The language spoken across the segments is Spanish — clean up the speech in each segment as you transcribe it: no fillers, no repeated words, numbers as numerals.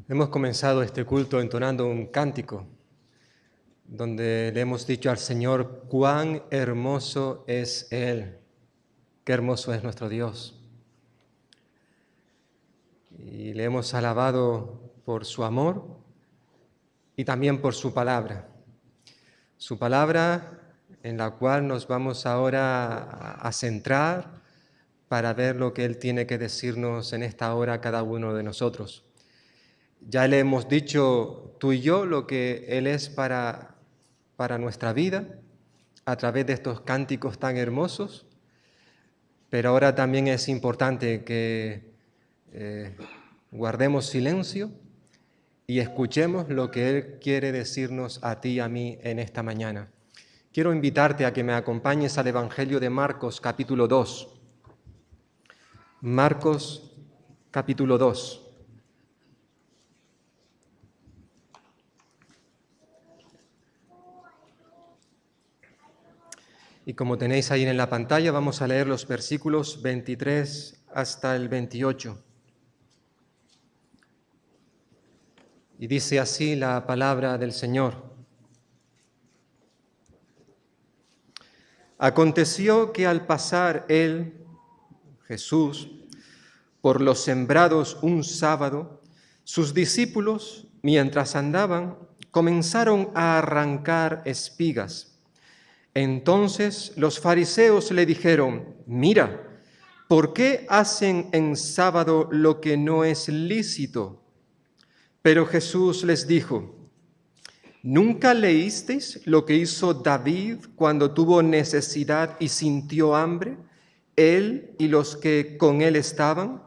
Hemos comenzado este culto entonando un cántico donde le hemos dicho al Señor cuán hermoso es Él, qué hermoso es nuestro Dios. Y le hemos alabado por su amor y también por su palabra en la cual nos vamos ahora a centrar para ver lo que Él tiene que decirnos en esta hora a cada uno de nosotros. Ya le hemos dicho tú y yo lo que Él es para nuestra vida a través de estos cánticos tan hermosos, pero ahora también es importante que guardemos silencio y escuchemos lo que Él quiere decirnos a ti y a mí en esta mañana. Quiero invitarte a que me acompañes al Evangelio de Marcos, capítulo 2. Marcos, capítulo 2. Y como tenéis ahí en la pantalla, vamos a leer los versículos 23 hasta el 28. Y dice así la palabra del Señor. Aconteció que al pasar él, Jesús, por los sembrados un sábado, sus discípulos, mientras andaban, comenzaron a arrancar espigas. Entonces los fariseos le dijeron: mira, ¿por qué hacen en sábado lo que no es lícito? Pero Jesús les dijo: ¿nunca leísteis lo que hizo David cuando tuvo necesidad y sintió hambre, él y los que con él estaban?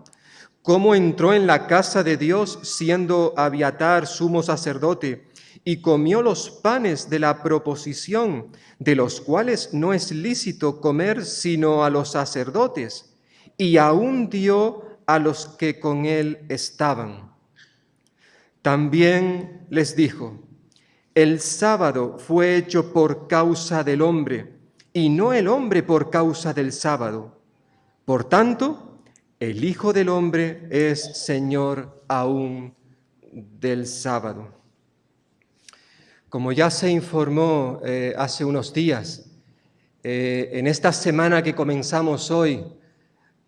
¿Cómo entró en la casa de Dios siendo Abiatar sumo sacerdote y comió los panes de la proposición, de los cuales no es lícito comer sino a los sacerdotes, y aún dio a los que con él estaban? También les dijo: el sábado fue hecho por causa del hombre, y no el hombre por causa del sábado. Por tanto, el Hijo del Hombre es Señor aún del sábado. Como ya se informó hace unos días, en esta semana que comenzamos hoy,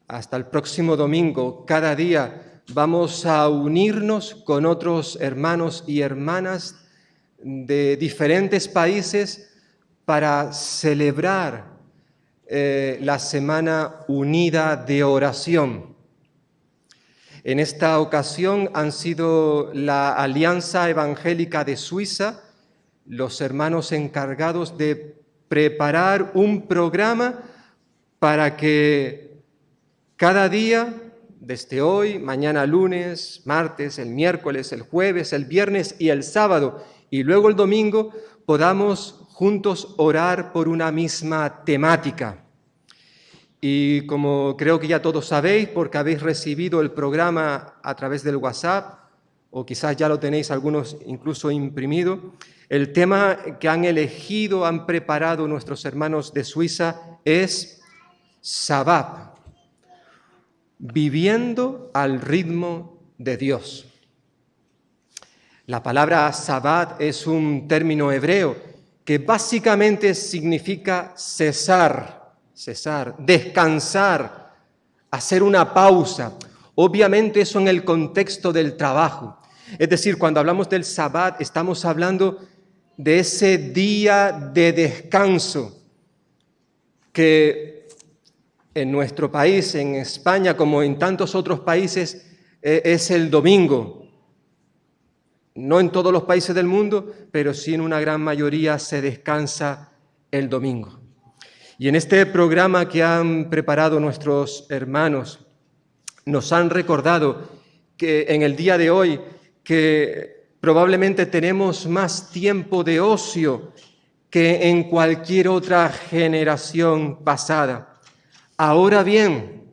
hasta el próximo domingo, cada día vamos a unirnos con otros hermanos y hermanas de diferentes países para celebrar la Semana Unida de Oración. En esta ocasión han sido la Alianza Evangélica de Suiza los hermanos encargados de preparar un programa para que cada día, desde hoy, mañana lunes, martes, el miércoles, el jueves, el viernes y el sábado, y luego el domingo, podamos juntos orar por una misma temática. Y como creo que ya todos sabéis, porque habéis recibido el programa a través del WhatsApp, o quizás ya lo tenéis algunos incluso imprimido, el tema que han elegido, han preparado nuestros hermanos de Suiza es Sabbat, viviendo al ritmo de Dios. La palabra Sabbat es un término hebreo que básicamente significa cesar, descansar, hacer una pausa. Obviamente eso en el contexto del trabajo. Es decir, cuando hablamos del Sabbat estamos hablando de ese día de descanso que en nuestro país, en España, como en tantos otros países, es el domingo. No en todos los países del mundo, pero sí en una gran mayoría se descansa el domingo. Y en este programa que han preparado nuestros hermanos, nos han recordado que en el día de hoy, que probablemente tenemos más tiempo de ocio que en cualquier otra generación pasada. Ahora bien,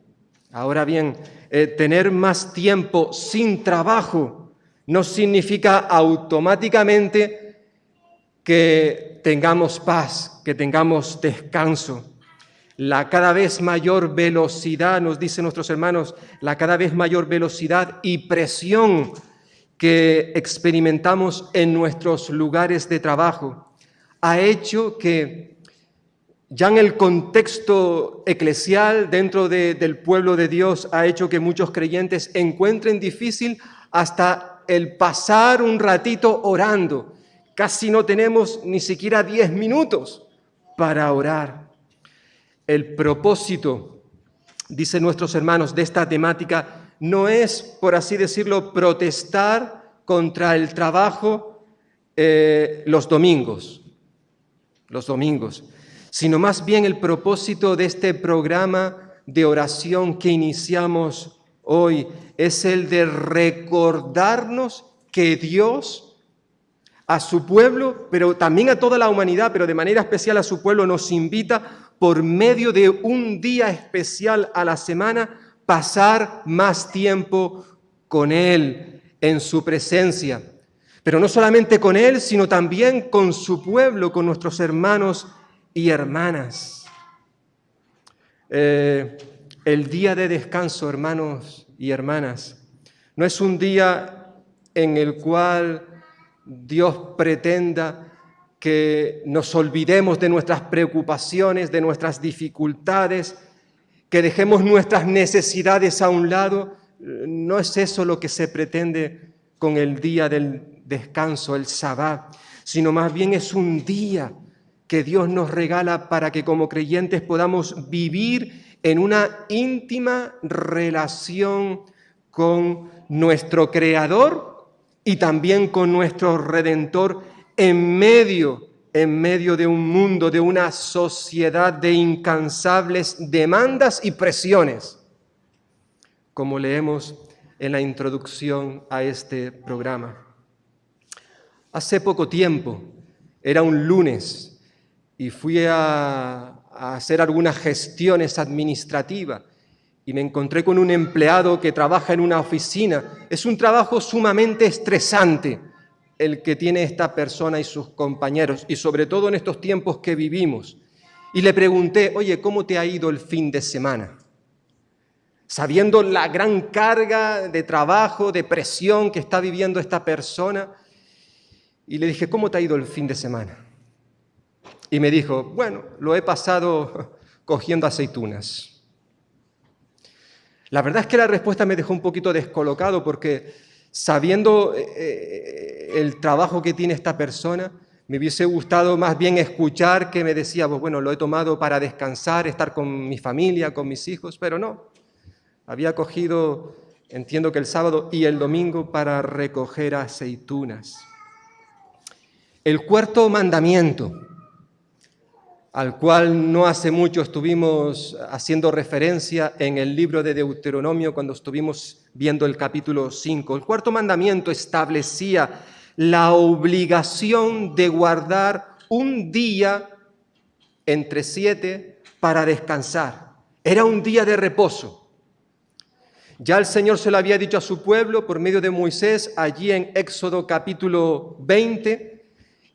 tener más tiempo sin trabajo no significa automáticamente que tengamos paz, que tengamos descanso. La cada vez mayor velocidad, nos dicen nuestros hermanos, la cada vez mayor velocidad y presión que experimentamos en nuestros lugares de trabajo ha hecho que ya en el contexto eclesial dentro del pueblo de Dios ha hecho que muchos creyentes encuentren difícil hasta el pasar un ratito orando. Casi no tenemos ni siquiera 10 minutos para orar. El propósito, dicen nuestros hermanos, de esta temática no es, por así decirlo, protestar contra el trabajo los domingos, sino más bien el propósito de este programa de oración que iniciamos hoy es el de recordarnos que Dios a su pueblo, pero también a toda la humanidad, pero de manera especial a su pueblo, nos invita por medio de un día especial a la semana pasar más tiempo con Él, en su presencia. Pero no solamente con Él, sino también con su pueblo, con nuestros hermanos y hermanas. El día de descanso, hermanos y hermanas, no es un día en el cual Dios pretenda que nos olvidemos de nuestras preocupaciones, de nuestras dificultades, que dejemos nuestras necesidades a un lado. No es eso lo que se pretende con el día del descanso, el Sabbat, sino más bien es un día que Dios nos regala para que como creyentes podamos vivir en una íntima relación con nuestro Creador y también con nuestro Redentor en medio de un mundo, de una sociedad de incansables demandas y presiones, como leemos en la introducción a este programa. Hace poco tiempo, era un lunes, y fui a hacer algunas gestiones administrativas y me encontré con un empleado que trabaja en una oficina. Es un trabajo sumamente estresante el que tiene esta persona y sus compañeros, y sobre todo en estos tiempos que vivimos. Y le pregunté, oye, ¿cómo te ha ido el fin de semana? Sabiendo la gran carga de trabajo, de presión que está viviendo esta persona, y le dije, ¿cómo te ha ido el fin de semana? Y me dijo, bueno, lo he pasado cogiendo aceitunas. La verdad es que la respuesta me dejó un poquito descolocado porque sabiendo el trabajo que tiene esta persona, me hubiese gustado más bien escuchar que me decía, pues bueno, lo he tomado para descansar, estar con mi familia, con mis hijos, pero no. Había cogido, entiendo que el sábado y el domingo para recoger aceitunas. El cuarto mandamiento, al cual no hace mucho estuvimos haciendo referencia en el libro de Deuteronomio cuando estuvimos viendo el capítulo 5. El cuarto mandamiento establecía la obligación de guardar un día entre 7 para descansar. Era un día de reposo. Ya el Señor se lo había dicho a su pueblo por medio de Moisés allí en Éxodo capítulo 20,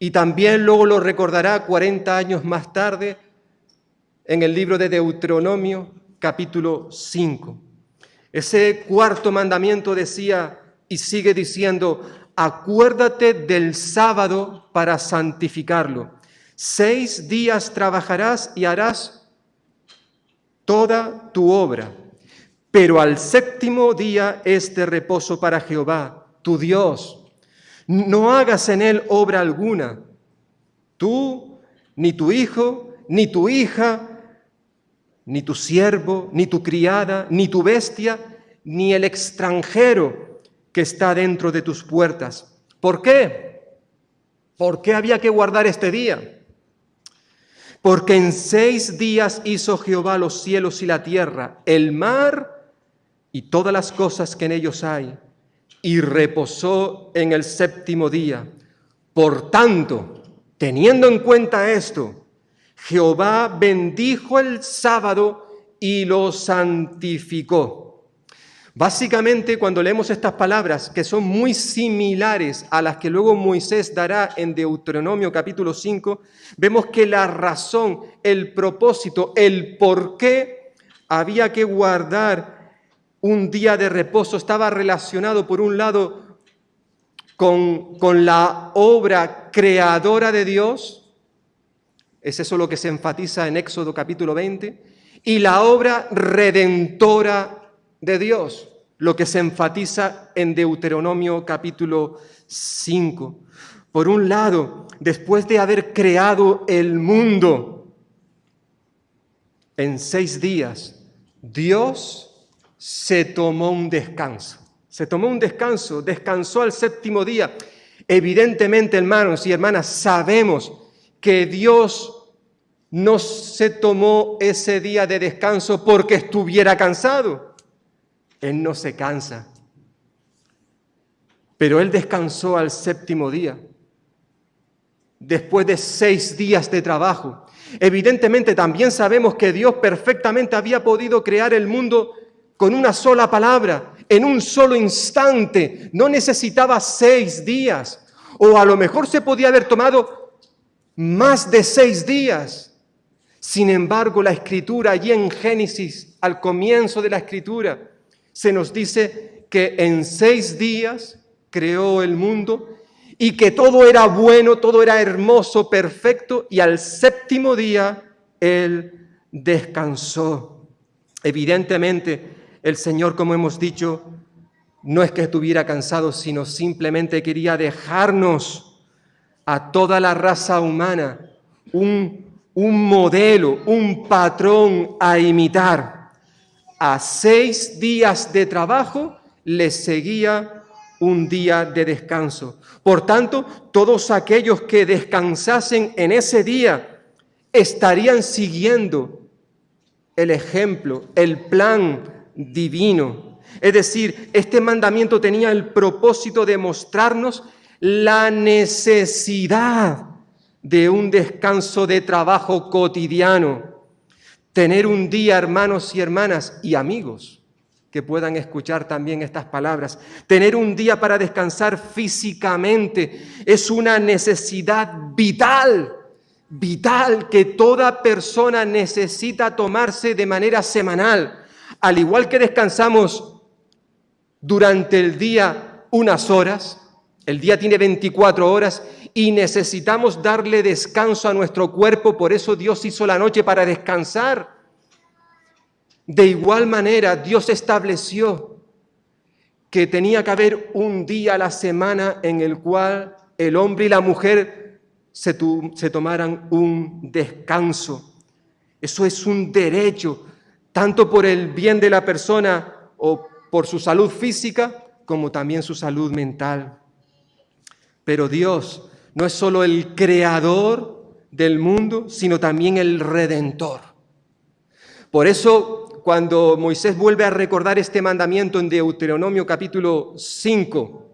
y también luego lo recordará 40 años más tarde en el libro de Deuteronomio, capítulo 5. Ese cuarto mandamiento decía y sigue diciendo, acuérdate del sábado para santificarlo. 6 días trabajarás y harás toda tu obra, pero al 7º día es de reposo para Jehová, tu Dios. No hagas en él obra alguna, tú, ni tu hijo, ni tu hija, ni tu siervo, ni tu criada, ni tu bestia, ni el extranjero que está dentro de tus puertas. ¿Por qué? ¿Por qué había que guardar este día? Porque en 6 días hizo Jehová los cielos y la tierra, el mar y todas las cosas que en ellos hay, y reposó en el 7º día. Por tanto, teniendo en cuenta esto, Jehová bendijo el sábado y lo santificó. Básicamente, cuando leemos estas palabras, que son muy similares a las que luego Moisés dará en Deuteronomio capítulo 5, vemos que la razón, el propósito, el por qué había que guardar un día de reposo estaba relacionado, por un lado, con la obra creadora de Dios, es eso lo que se enfatiza en Éxodo capítulo 20, y la obra redentora de Dios, lo que se enfatiza en Deuteronomio capítulo 5. Por un lado, después de haber creado el mundo en 6 días, Dios se tomó un descanso. Se tomó un descanso, descansó al 7º día. Evidentemente, hermanos y hermanas, sabemos que Dios no se tomó ese día de descanso porque estuviera cansado. Él no se cansa. Pero Él descansó al 7º día, después de 6 días de trabajo. Evidentemente, también sabemos que Dios perfectamente había podido crear el mundo con una sola palabra, en un solo instante. No necesitaba 6 días. O a lo mejor se podía haber tomado más de 6 días. Sin embargo, la Escritura, allí en Génesis, al comienzo de la Escritura, se nos dice que en 6 días creó el mundo y que todo era bueno, todo era hermoso, perfecto, y al 7º día Él descansó. Evidentemente, el Señor, como hemos dicho, no es que estuviera cansado, sino simplemente quería dejarnos a toda la raza humana un modelo, un patrón a imitar. A 6 días de trabajo les seguía un día de descanso. Por tanto, todos aquellos que descansasen en ese día estarían siguiendo el ejemplo, el plan divino. Es decir, este mandamiento tenía el propósito de mostrarnos la necesidad de un descanso de trabajo cotidiano. Tener un día, hermanos y hermanas y amigos, que puedan escuchar también estas palabras. Tener un día para descansar físicamente es una necesidad vital, que toda persona necesita tomarse de manera semanal. Al igual que descansamos durante el día unas horas, el día tiene 24 horas y necesitamos darle descanso a nuestro cuerpo, por eso Dios hizo la noche para descansar. De igual manera, Dios estableció que tenía que haber un día a la semana en el cual el hombre y la mujer se tomaran un descanso. Eso es un derecho, tanto por el bien de la persona o por su salud física, como también su salud mental. Pero Dios no es solo el creador del mundo, sino también el redentor. Por eso, cuando Moisés vuelve a recordar este mandamiento en Deuteronomio capítulo 5,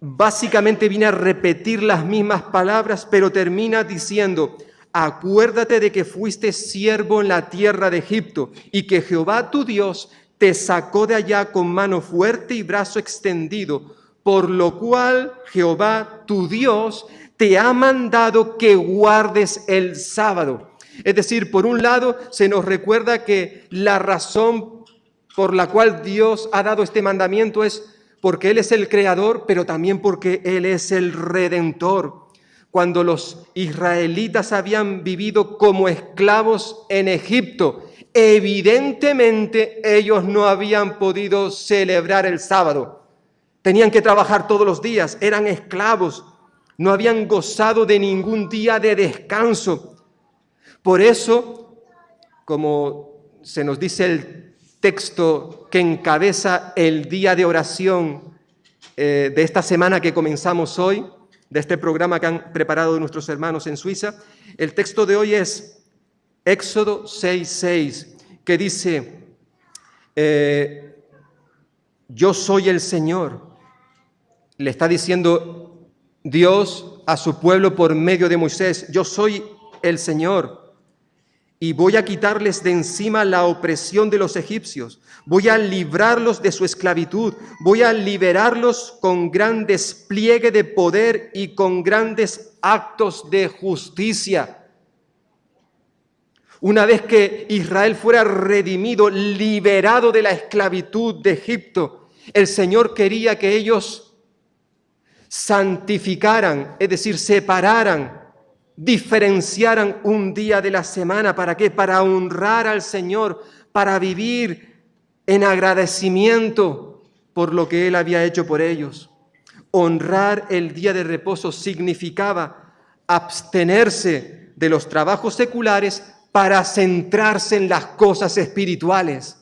básicamente viene a repetir las mismas palabras, pero termina diciendo: acuérdate de que fuiste siervo en la tierra de Egipto y que Jehová tu Dios te sacó de allá con mano fuerte y brazo extendido, por lo cual Jehová tu Dios te ha mandado que guardes el sábado. Es decir, por un lado se nos recuerda que la razón por la cual Dios ha dado este mandamiento es porque Él es el creador, pero también porque Él es el redentor. Cuando los israelitas habían vivido como esclavos en Egipto, evidentemente ellos no habían podido celebrar el sábado. Tenían que trabajar todos los días, eran esclavos, no habían gozado de ningún día de descanso. Por eso, como se nos dice el texto que encabeza el día de oración de esta semana que comenzamos hoy, de este programa que han preparado nuestros hermanos en Suiza, el texto de hoy es Éxodo 6:6, que dice: yo soy el Señor. Le está diciendo Dios a su pueblo por medio de Moisés: yo soy el Señor. Y voy a quitarles de encima la opresión de los egipcios. Voy a librarlos de su esclavitud. Voy a liberarlos con gran despliegue de poder y con grandes actos de justicia. Una vez que Israel fuera redimido, liberado de la esclavitud de Egipto, el Señor quería que ellos santificaran, es decir, separaran, diferenciaran un día de la semana. ¿Para qué? Para honrar al Señor, para vivir en agradecimiento por lo que Él había hecho por ellos. Honrar el día de reposo significaba abstenerse de los trabajos seculares para centrarse en las cosas espirituales.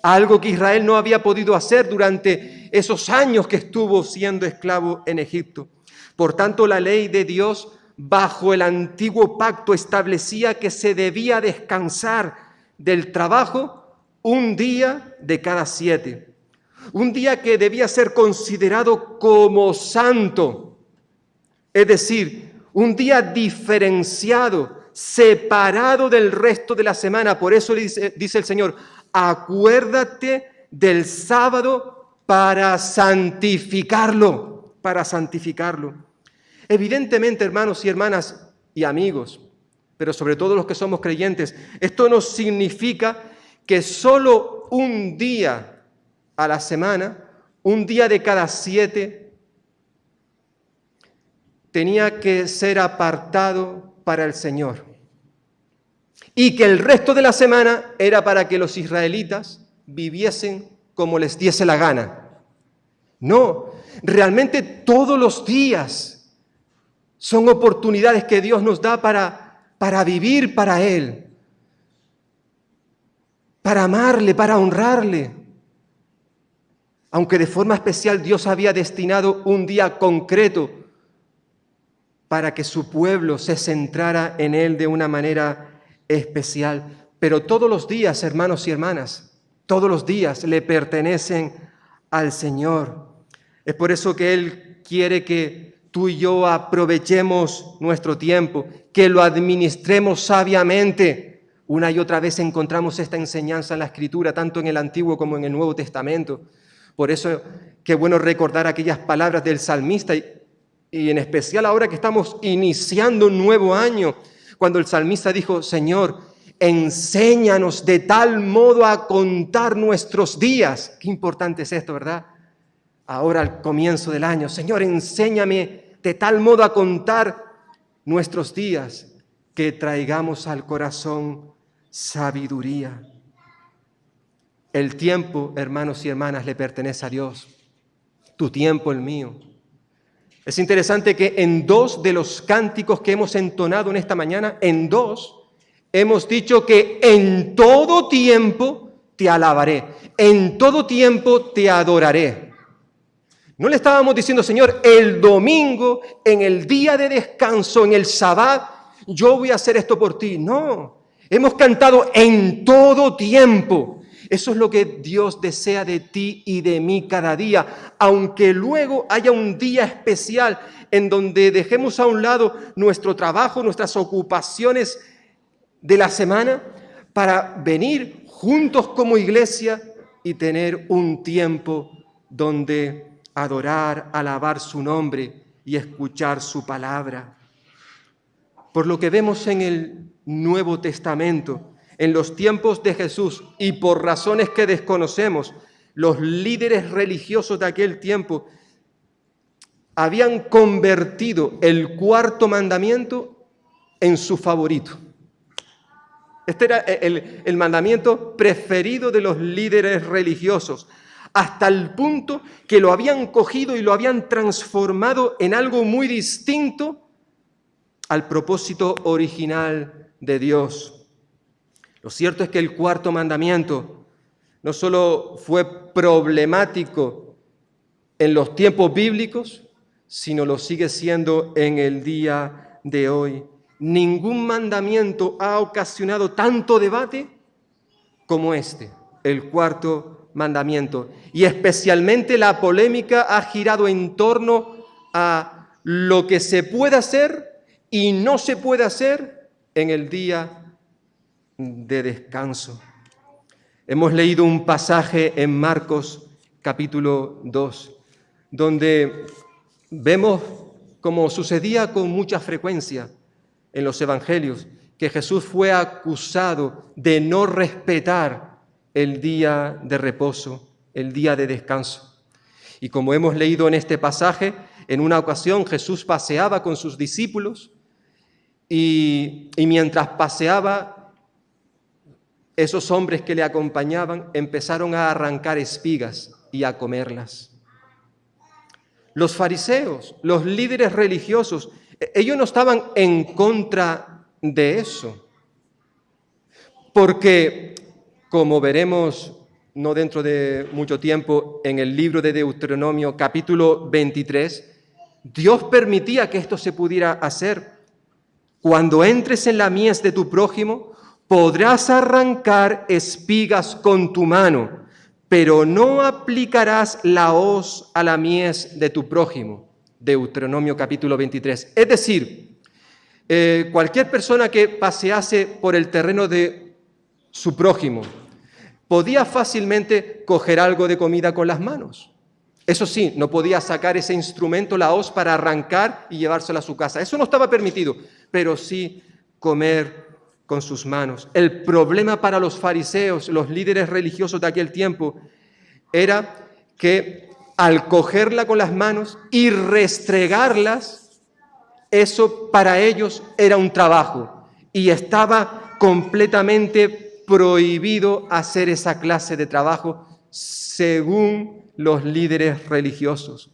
Algo que Israel no había podido hacer durante esos años que estuvo siendo esclavo en Egipto. Por tanto, la ley de Dios bajo el antiguo pacto establecía que se debía descansar del trabajo un día de cada 7. Un día que debía ser considerado como santo, es decir, un día diferenciado, separado del resto de la semana. Por eso dice el Señor: acuérdate del sábado para santificarlo, para santificarlo. Evidentemente, hermanos y hermanas y amigos, pero sobre todo los que somos creyentes, esto no significa que solo un día a la semana, un día de cada 7, tenía que ser apartado para el Señor. Y que el resto de la semana era para que los israelitas viviesen como les diese la gana. No, realmente todos los días son oportunidades que Dios nos da para vivir para Él, para amarle, para honrarle. Aunque de forma especial Dios había destinado un día concreto para que su pueblo se centrara en Él de una manera especial. Pero todos los días, hermanos y hermanas, todos los días le pertenecen al Señor. Es por eso que Él quiere que tú y yo aprovechemos nuestro tiempo, que lo administremos sabiamente. Una y otra vez encontramos esta enseñanza en la Escritura, tanto en el Antiguo como en el Nuevo Testamento. Por eso, qué bueno recordar aquellas palabras del salmista, y en especial ahora que estamos iniciando un nuevo año, cuando el salmista dijo: Señor, enséñanos de tal modo a contar nuestros días. Qué importante es esto, ¿verdad? Ahora al comienzo del año, Señor, enséñame de tal modo a contar nuestros días, que traigamos al corazón sabiduría. El tiempo, hermanos y hermanas, le pertenece a Dios. Tu tiempo, el mío. Es interesante que en 2 de los cánticos que hemos entonado en esta mañana, en 2, hemos dicho que en todo tiempo te alabaré, en todo tiempo te adoraré. No le estábamos diciendo: Señor, el domingo, en el día de descanso, en el Sabbat, yo voy a hacer esto por ti. No, hemos cantado en todo tiempo. Eso es lo que Dios desea de ti y de mí cada día, aunque luego haya un día especial en donde dejemos a un lado nuestro trabajo, nuestras ocupaciones de la semana, para venir juntos como iglesia y tener un tiempo donde adorar, alabar su nombre y escuchar su palabra. Por lo que vemos en el Nuevo Testamento, en los tiempos de Jesús, y por razones que desconocemos, los líderes religiosos de aquel tiempo habían convertido el 4.º mandamiento en su favorito. Este era el mandamiento preferido de los líderes religiosos, hasta el punto que lo habían cogido y lo habían transformado en algo muy distinto al propósito original de Dios. Lo cierto es que el 4.º mandamiento no solo fue problemático en los tiempos bíblicos, sino lo sigue siendo en el día de hoy. Ningún mandamiento ha ocasionado tanto debate como este, el 4.º mandamiento. Y especialmente la polémica ha girado en torno a lo que se puede hacer y no se puede hacer en el día de descanso. Hemos leído un pasaje en Marcos capítulo 2, donde vemos, como sucedía con mucha frecuencia en los evangelios, que Jesús fue acusado de no respetar el día de reposo, el día de descanso. Y como hemos leído en este pasaje, En una ocasión Jesús paseaba con sus discípulos y mientras paseaba, esos hombres que le acompañaban empezaron a arrancar espigas y a comerlas. Los fariseos, los líderes religiosos, ellos no estaban en contra de eso, porque, como veremos no dentro de mucho tiempo, en el libro de Deuteronomio, capítulo 23, Dios permitía que esto se pudiera hacer. Cuando entres en la mies de tu prójimo, podrás arrancar espigas con tu mano, pero no aplicarás la hoz a la mies de tu prójimo. Deuteronomio capítulo 23. Es decir, cualquier persona que pasease por el terreno de su prójimo podía fácilmente coger algo de comida con las manos. Eso sí, no podía sacar ese instrumento, la hoz, para arrancar y llevárselo a su casa. Eso no estaba permitido, pero sí comer con sus manos. El problema para los fariseos, los líderes religiosos de aquel tiempo, era que al cogerla con las manos y restregarlas, eso para ellos era un trabajo y estaba completamente prohibido hacer esa clase de trabajo según los líderes religiosos.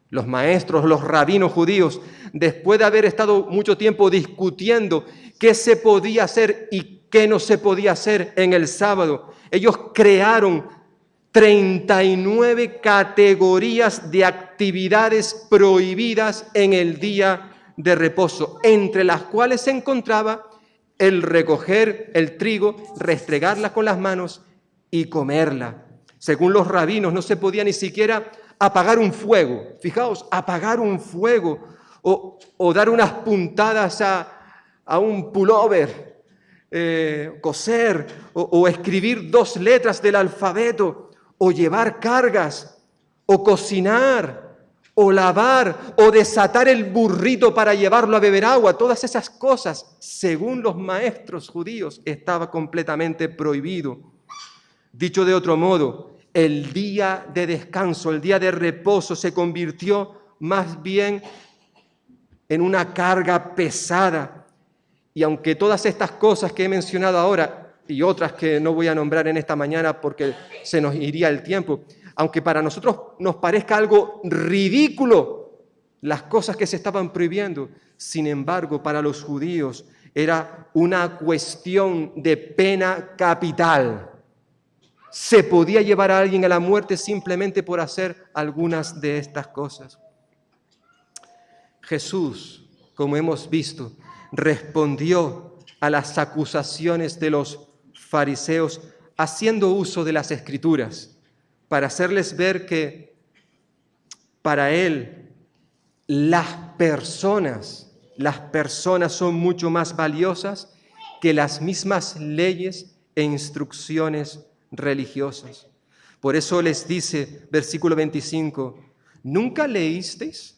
Los maestros, los rabinos judíos, después de haber estado mucho tiempo discutiendo qué se podía hacer y qué no se podía hacer en el sábado, ellos crearon 39 categorías de actividades prohibidas en el día de reposo, entre las cuales se encontraba el recoger el trigo, restregarla con las manos y comerla. Según los rabinos, no se podía ni siquiera apagar un fuego. Fijaos, apagar un fuego o dar unas puntadas a un pullover, coser o escribir 2 letras del alfabeto, o llevar cargas, o cocinar, o lavar, o desatar el burrito para llevarlo a beber agua. Todas esas cosas, según los maestros judíos, estaba completamente prohibido. Dicho de otro modo, el día de descanso, el día de reposo se convirtió más bien en una carga pesada. Y aunque todas estas cosas que he mencionado ahora y otras que no voy a nombrar en esta mañana porque se nos iría el tiempo, aunque para nosotros nos parezca algo ridículo las cosas que se estaban prohibiendo, sin embargo, para los judíos era una cuestión de pena capital. Se podía llevar a alguien a la muerte simplemente por hacer algunas de estas cosas. Jesús, como hemos visto, respondió a las acusaciones de los fariseos haciendo uso de las Escrituras para hacerles ver que para él las personas son mucho más valiosas que las mismas leyes e instrucciones religiosas. Por eso les dice, versículo 25, ¿nunca leísteis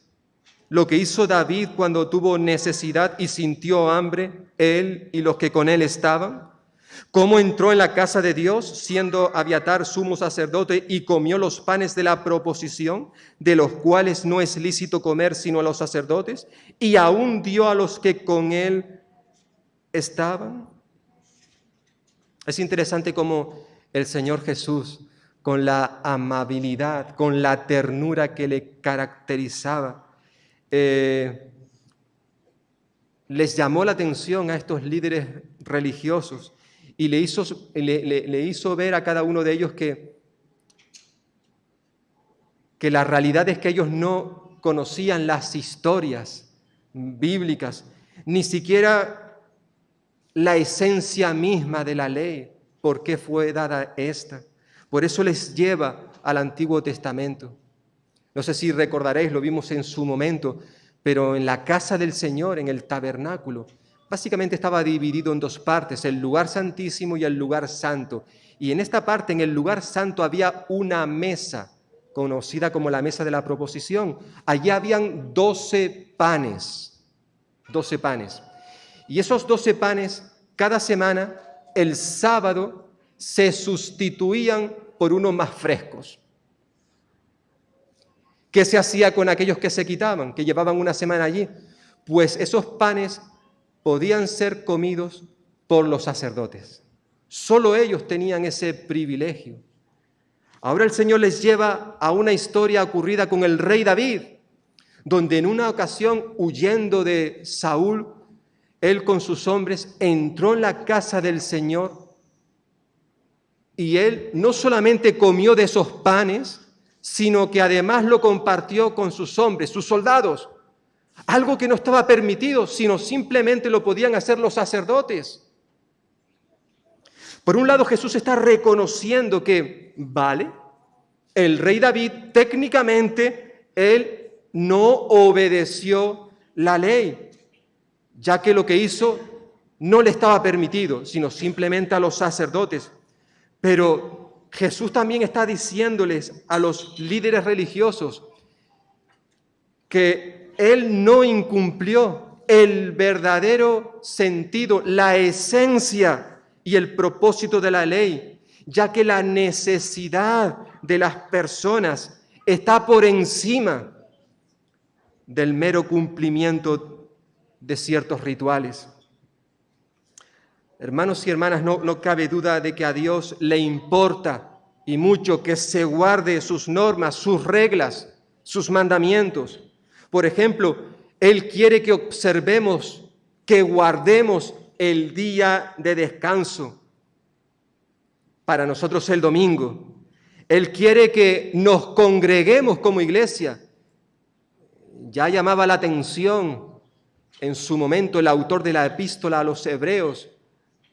lo que hizo David cuando tuvo necesidad y sintió hambre, él y los que con él estaban? ¿Cómo entró en la casa de Dios, siendo Abiatar sumo sacerdote, y comió los panes de la proposición, de los cuales no es lícito comer sino a los sacerdotes, y aún dio a los que con él estaban? Es interesante cómo el Señor Jesús, con la amabilidad, con la ternura que le caracterizaba, les llamó la atención a estos líderes religiosos y le hizo ver a cada uno de ellos que la realidad es que ellos no conocían las historias bíblicas, ni siquiera la esencia misma de la ley, por qué fue dada esta. Por eso les lleva al Antiguo Testamento. No sé si recordaréis, lo vimos en su momento, pero en la casa del Señor, en el tabernáculo, básicamente estaba dividido en 2 partes, el lugar santísimo y el lugar santo. Y en esta parte, en el lugar santo, había una mesa, conocida como la mesa de la proposición. Allí habían 12 panes. 12 panes. Y esos 12 panes, cada semana, el sábado, se sustituían por unos más frescos. ¿Qué se hacía con aquellos que se quitaban, que llevaban una semana allí? Pues esos panes podían ser comidos por los sacerdotes. Solo ellos tenían ese privilegio. Ahora el Señor les lleva a una historia ocurrida con el rey David, donde en una ocasión, huyendo de Saúl, él con sus hombres entró en la casa del Señor y él no solamente comió de esos panes, sino que además lo compartió con sus hombres, sus soldados. Algo que no estaba permitido, sino simplemente lo podían hacer los sacerdotes. Por un lado, Jesús está reconociendo que, vale, el rey David técnicamente, él no obedeció la ley, ya que lo que hizo no le estaba permitido, sino simplemente a los sacerdotes. Pero Jesús también está diciéndoles a los líderes religiosos que él no incumplió el verdadero sentido, la esencia y el propósito de la ley, ya que la necesidad de las personas está por encima del mero cumplimiento de ciertos rituales. Hermanos y hermanas, no cabe duda de que a Dios le importa y mucho que se guarde sus normas, sus reglas, sus mandamientos. Por ejemplo, Él quiere que observemos, que guardemos el día de descanso, para nosotros el domingo. Él quiere que nos congreguemos como iglesia. Ya llamaba la atención en su momento el autor de la epístola a los hebreos,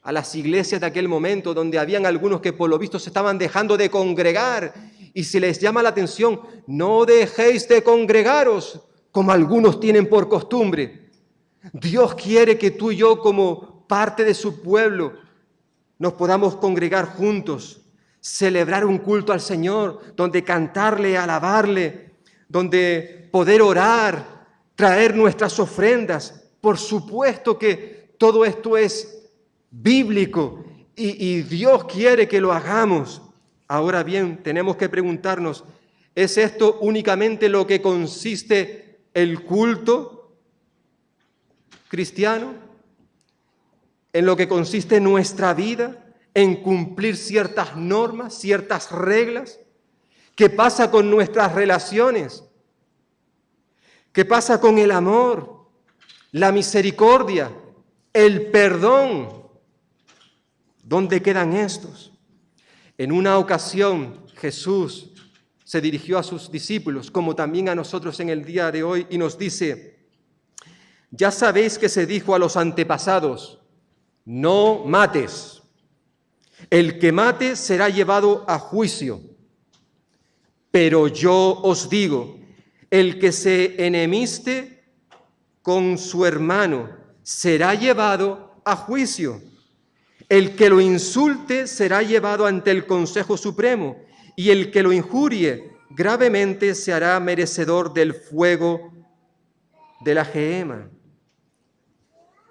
a las iglesias de aquel momento, donde habían algunos que por lo visto se estaban dejando de congregar, y se les llama la atención: no dejéis de congregaros, como algunos tienen por costumbre. Dios quiere que tú y yo, como parte de su pueblo, nos podamos congregar juntos, celebrar un culto al Señor, donde cantarle, alabarle, donde poder orar, traer nuestras ofrendas. Por supuesto que todo esto es bíblico y Dios quiere que lo hagamos. Ahora bien, tenemos que preguntarnos, ¿es esto únicamente lo que consiste el culto cristiano? ¿En lo que consiste nuestra vida? ¿En cumplir ciertas normas, ciertas reglas? ¿Qué pasa con nuestras relaciones? ¿Qué pasa con el amor, la misericordia, el perdón? ¿Dónde quedan estos? En una ocasión Jesús se dirigió a sus discípulos, como también a nosotros en el día de hoy, y nos dice: ya sabéis que se dijo a los antepasados, no mates. El que mate será llevado a juicio. Pero yo os digo, el que se enemiste con su hermano será llevado a juicio. El que lo insulte será llevado ante el Consejo Supremo, y el que lo injurie gravemente se hará merecedor del fuego de la Gehenna.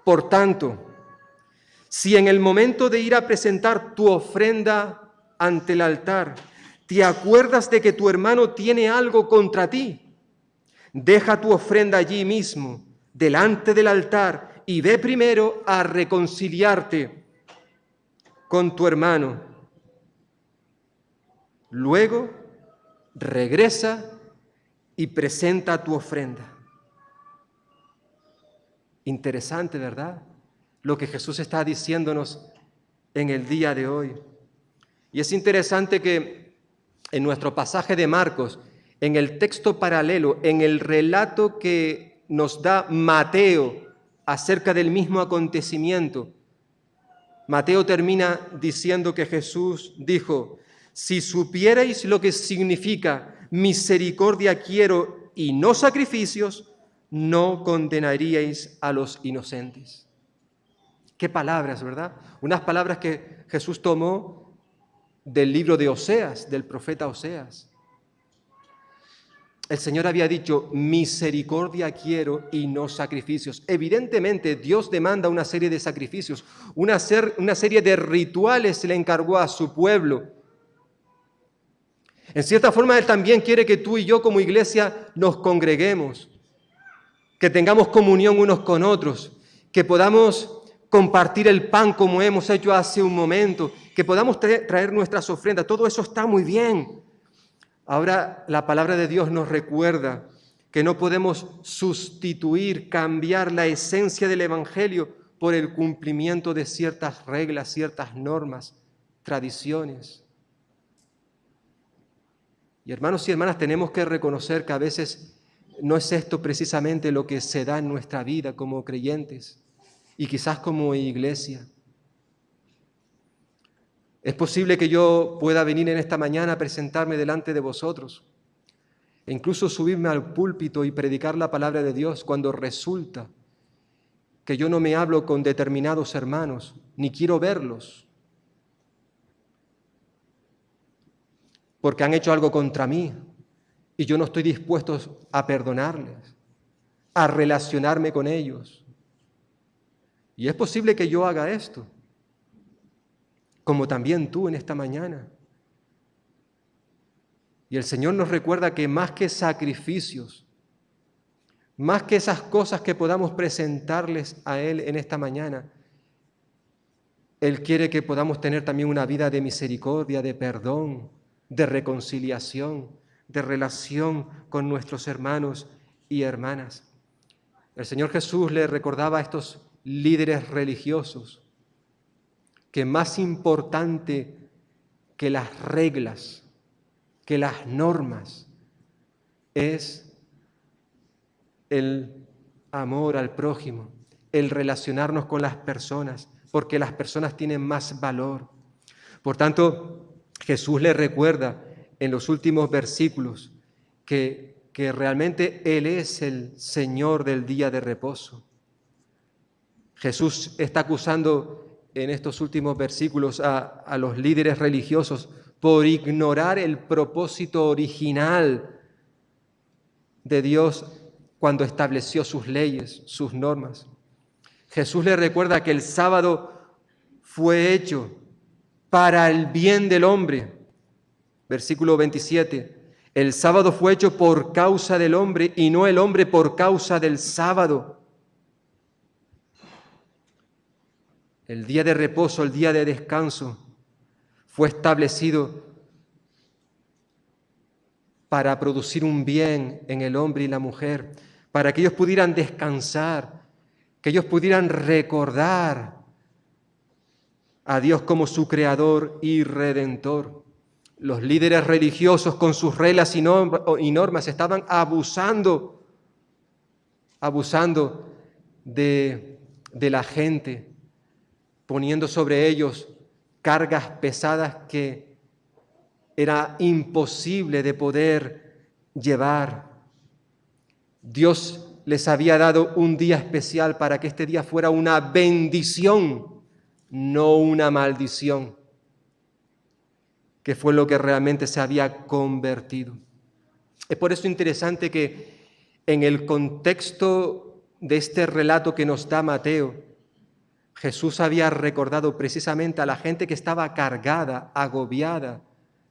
Por tanto, si en el momento de ir a presentar tu ofrenda ante el altar te acuerdas de que tu hermano tiene algo contra ti, deja tu ofrenda allí mismo, delante del altar, y ve primero a reconciliarte con tu hermano. Luego regresa y presenta tu ofrenda. Interesante, ¿verdad? Lo que Jesús está diciéndonos en el día de hoy. Y es interesante que en nuestro pasaje de Marcos, en el texto paralelo, en el relato que nos da Mateo acerca del mismo acontecimiento, Mateo termina diciendo que Jesús dijo: si supierais lo que significa misericordia quiero y no sacrificios, no condenaríais a los inocentes. Qué palabras, ¿verdad? Unas palabras que Jesús tomó del libro de Oseas, del profeta Oseas. El Señor había dicho: misericordia quiero y no sacrificios. Evidentemente, Dios demanda una serie de sacrificios, una serie de rituales se le encargó a su pueblo. En cierta forma, Él también quiere que tú y yo como iglesia nos congreguemos, que tengamos comunión unos con otros, que podamos compartir el pan como hemos hecho hace un momento, que podamos traer nuestras ofrendas. Todo eso está muy bien. Ahora la palabra de Dios nos recuerda que no podemos sustituir, cambiar la esencia del Evangelio por el cumplimiento de ciertas reglas, ciertas normas, tradiciones. Y hermanos y hermanas, tenemos que reconocer que a veces no es esto precisamente lo que se da en nuestra vida como creyentes y quizás como iglesia. Es posible que yo pueda venir en esta mañana a presentarme delante de vosotros e incluso subirme al púlpito y predicar la palabra de Dios cuando resulta que yo no me hablo con determinados hermanos, ni quiero verlos, porque han hecho algo contra mí y yo no estoy dispuesto a perdonarles, a relacionarme con ellos. Y es posible que yo haga esto, como también tú en esta mañana. Y el Señor nos recuerda que más que sacrificios, más que esas cosas que podamos presentarles a Él en esta mañana, Él quiere que podamos tener también una vida de misericordia, de perdón, de reconciliación, de relación con nuestros hermanos y hermanas. El Señor Jesús le recordaba a estos líderes religiosos que más importante que las reglas, que las normas, es el amor al prójimo, el relacionarnos con las personas, porque las personas tienen más valor. Por tanto, Jesús le recuerda en los últimos versículos que realmente Él es el Señor del día de reposo. Jesús está acusando en estos últimos versículos a los líderes religiosos por ignorar el propósito original de Dios cuando estableció sus leyes, sus normas. Jesús le recuerda que el sábado fue hecho para el bien del hombre. Versículo 27. El sábado fue hecho por causa del hombre y no el hombre por causa del sábado. El día de reposo, el día de descanso, fue establecido para producir un bien en el hombre y la mujer, para que ellos pudieran descansar, que ellos pudieran recordar a Dios como su Creador y Redentor. Los líderes religiosos con sus reglas y normas estaban abusando de la gente, poniendo sobre ellos cargas pesadas que era imposible de poder llevar. Dios les había dado un día especial para que este día fuera una bendición, no una maldición, que fue lo que realmente se había convertido. Es por eso interesante que en el contexto de este relato que nos da Mateo, Jesús había recordado precisamente a la gente que estaba cargada, agobiada,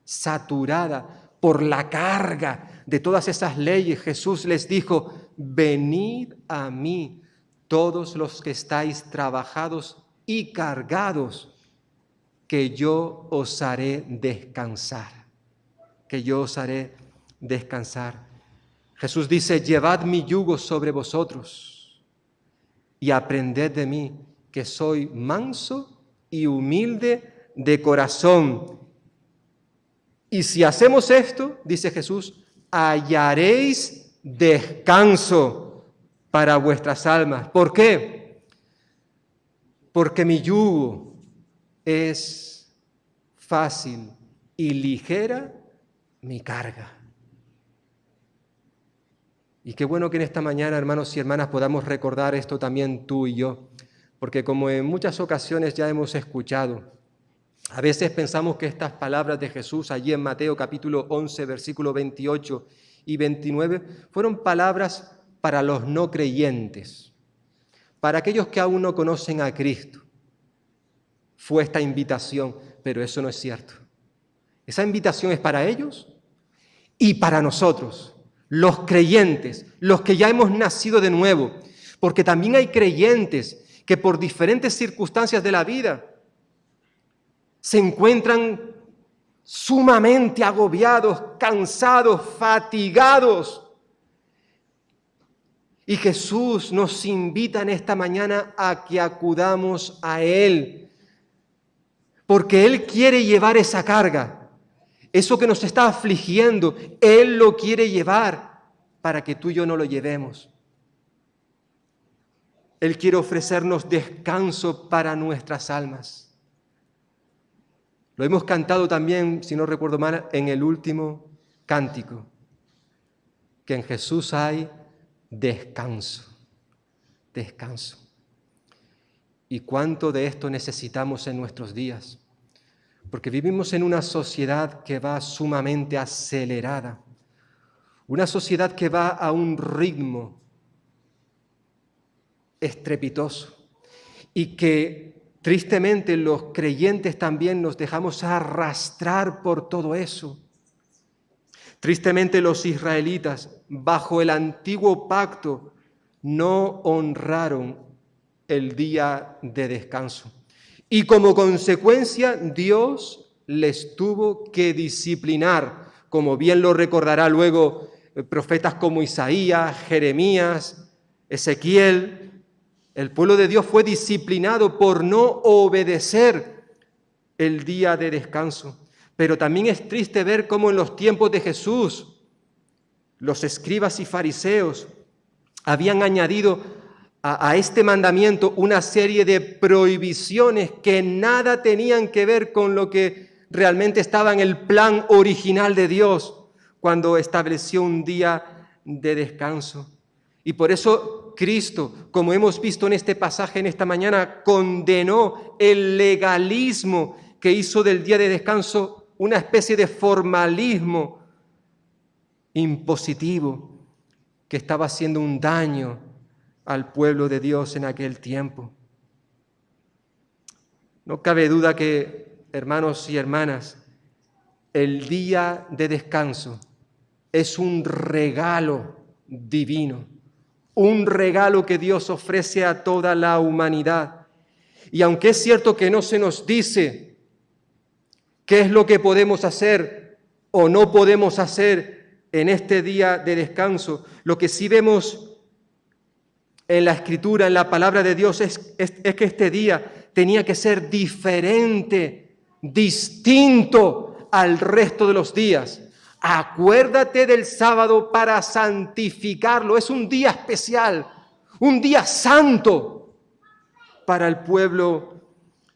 saturada por la carga de todas esas leyes. Jesús les dijo: venid a mí todos los que estáis trabajados y cargados, que yo os haré descansar, que yo os haré descansar. Jesús dice: llevad mi yugo sobre vosotros y aprended de mí, que soy manso y humilde de corazón. Y si hacemos esto, dice Jesús, hallaréis descanso para vuestras almas. ¿Por qué? Porque mi yugo es fácil y ligera mi carga. Y qué bueno que en esta mañana, hermanos y hermanas, podamos recordar esto también tú y yo, porque como en muchas ocasiones ya hemos escuchado, a veces pensamos que estas palabras de Jesús allí en Mateo capítulo 11, versículo 28 y 29, fueron palabras para los no creyentes, para aquellos que aún no conocen a Cristo. Fue esta invitación, pero eso no es cierto. Esa invitación es para ellos y para nosotros, los creyentes, los que ya hemos nacido de nuevo, porque también hay creyentes que por diferentes circunstancias de la vida se encuentran sumamente agobiados, cansados, fatigados. Y Jesús nos invita en esta mañana a que acudamos a Él, porque Él quiere llevar esa carga, eso que nos está afligiendo, Él lo quiere llevar para que tú y yo no lo llevemos. Él quiere ofrecernos descanso para nuestras almas. Lo hemos cantado también, si no recuerdo mal, en el último cántico, que en Jesús hay descanso, descanso. ¿Y cuánto de esto necesitamos en nuestros días? Porque vivimos en una sociedad que va sumamente acelerada, una sociedad que va a un ritmo estrepitoso y que tristemente los creyentes también nos dejamos arrastrar por todo eso. Tristemente los israelitas, bajo el antiguo pacto, no honraron el día de descanso. Y como consecuencia, Dios les tuvo que disciplinar, como bien lo recordará luego profetas como Isaías, Jeremías, Ezequiel. El pueblo de Dios fue disciplinado por no obedecer el día de descanso. Pero también es triste ver cómo en los tiempos de Jesús los escribas y fariseos habían añadido a este mandamiento una serie de prohibiciones que nada tenían que ver con lo que realmente estaba en el plan original de Dios cuando estableció un día de descanso. Y por eso Cristo, como hemos visto en este pasaje en esta mañana, condenó el legalismo que hizo del día de descanso una especie de formalismo impositivo que estaba haciendo un daño al pueblo de Dios en aquel tiempo. No cabe duda que, hermanos y hermanas, el día de descanso es un regalo divino, un regalo que Dios ofrece a toda la humanidad. Y aunque es cierto que no se nos dice qué es lo que podemos hacer o no podemos hacer en este día de descanso, lo que sí vemos en la Escritura, en la palabra de Dios, es que este día tenía que ser diferente, distinto al resto de los días. Acuérdate del sábado para santificarlo. Es un día especial, un día santo para el pueblo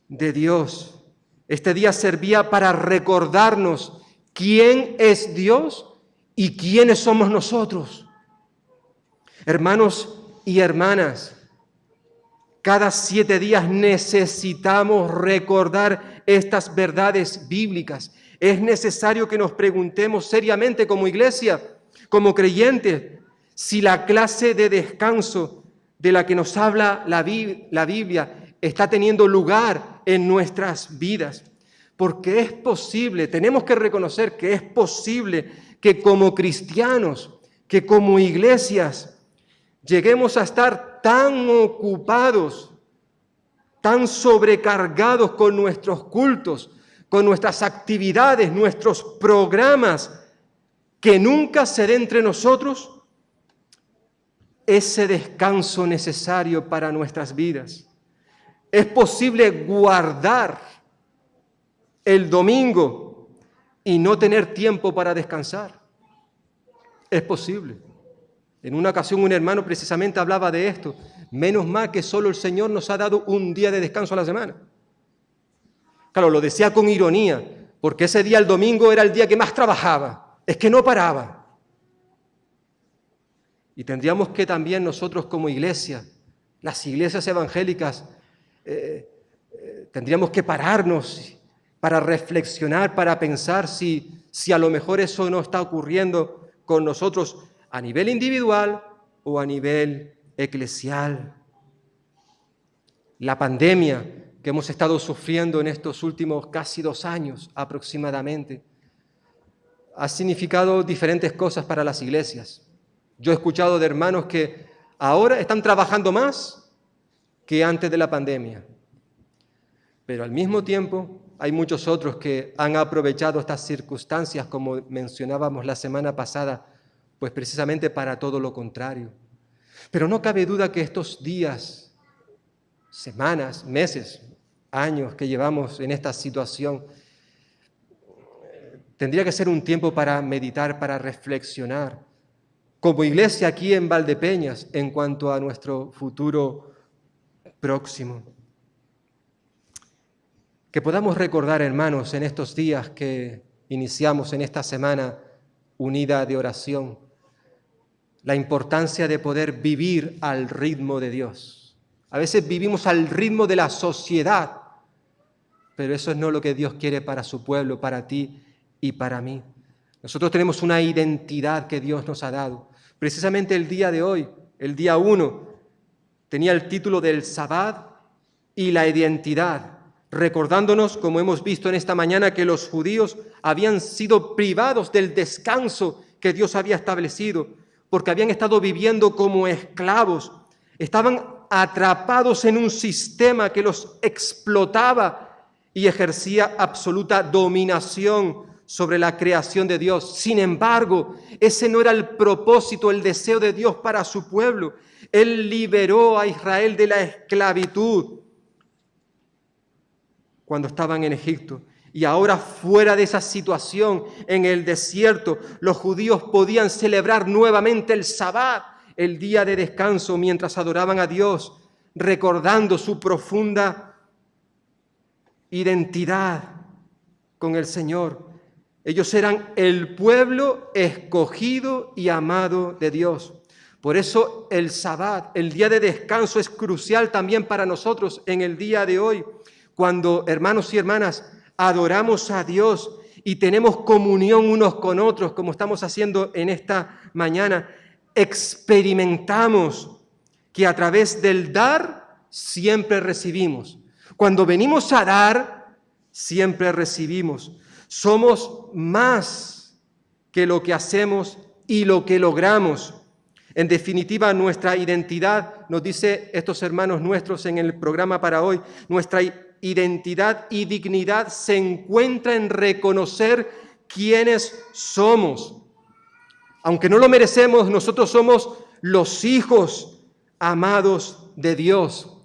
de Dios. Este día servía para recordarnos quién es Dios y quiénes somos nosotros. Hermanos y hermanas, cada 7 días necesitamos recordar estas verdades bíblicas. Es necesario que nos preguntemos seriamente como iglesia, como creyentes, si la clase de descanso de la que nos habla la Biblia está teniendo lugar en nuestras vidas. Porque es posible, tenemos que reconocer que es posible que como cristianos, que como iglesias, lleguemos a estar tan ocupados, tan sobrecargados con nuestros cultos, con nuestras actividades, nuestros programas, que nunca se dé entre nosotros ese descanso necesario para nuestras vidas. Es posible guardar el domingo y no tener tiempo para descansar. Es posible. En una ocasión un hermano precisamente hablaba de esto. Menos mal que solo el Señor nos ha dado un día de descanso a la semana. Claro, lo decía con ironía, porque ese día, el domingo, era el día que más trabajaba. Es que no paraba. Y tendríamos que también nosotros como iglesia, las iglesias evangélicas, tendríamos que pararnos para reflexionar, para pensar si a lo mejor eso no está ocurriendo con nosotros a nivel individual o a nivel eclesial. La pandemia que hemos estado sufriendo en estos últimos casi 2 años aproximadamente ha significado diferentes cosas para las iglesias. Yo he escuchado de hermanos que ahora están trabajando más que antes de la pandemia. Pero al mismo tiempo hay muchos otros que han aprovechado estas circunstancias, como mencionábamos la semana pasada, pues precisamente para todo lo contrario. Pero no cabe duda que estos días, semanas, meses, años que llevamos en esta situación, tendría que ser un tiempo para meditar, para reflexionar, como iglesia aquí en Valdepeñas, en cuanto a nuestro futuro próximo. Que podamos recordar, hermanos, en estos días que iniciamos en esta semana unida de oración, la importancia de poder vivir al ritmo de Dios. A veces vivimos al ritmo de la sociedad, pero eso es no lo que Dios quiere para su pueblo, para ti y para mí. Nosotros tenemos una identidad que Dios nos ha dado. Precisamente el día de hoy, el día 1, tenía el título del Sabbat y la identidad, recordándonos, como hemos visto en esta mañana, que los judíos habían sido privados del descanso que Dios había establecido, porque habían estado viviendo como esclavos, estaban atrapados en un sistema que los explotaba y ejercía absoluta dominación sobre la creación de Dios. Sin embargo, ese no era el propósito, el deseo de Dios para su pueblo. Él liberó a Israel de la esclavitud cuando estaban en Egipto. Y ahora, fuera de esa situación, en el desierto, los judíos podían celebrar nuevamente el Sabbat, el día de descanso, mientras adoraban a Dios, recordando su profunda identidad con el Señor. Ellos eran el pueblo escogido y amado de Dios. Por eso el Sabbat, el día de descanso, es crucial también para nosotros en el día de hoy, cuando, hermanos y hermanas, adoramos a Dios y tenemos comunión unos con otros, como estamos haciendo en esta mañana. Experimentamos que a través del dar siempre recibimos. Cuando venimos a dar, siempre recibimos. Somos más que lo que hacemos y lo que logramos. En definitiva, nuestra identidad, nos dice estos hermanos nuestros en el programa para hoy, nuestra identidad y dignidad se encuentra en reconocer quiénes somos. Aunque no lo merecemos, nosotros somos los hijos amados de Dios.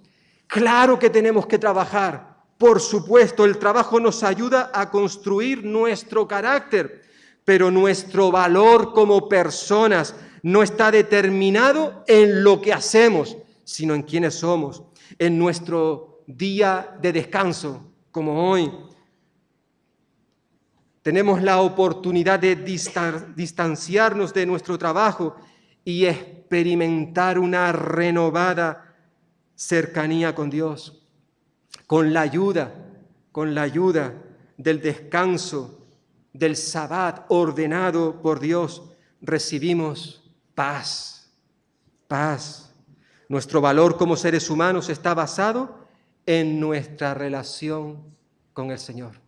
Claro que tenemos que trabajar. Por supuesto, el trabajo nos ayuda a construir nuestro carácter, pero nuestro valor como personas no está determinado en lo que hacemos, sino en quiénes somos, en nuestro día de descanso, como hoy. Tenemos la oportunidad de distanciarnos de nuestro trabajo y experimentar una renovada cercanía con Dios. Con la ayuda del descanso, del Sabbat ordenado por Dios, recibimos paz. Nuestro valor como seres humanos está basado en nuestra relación con el Señor.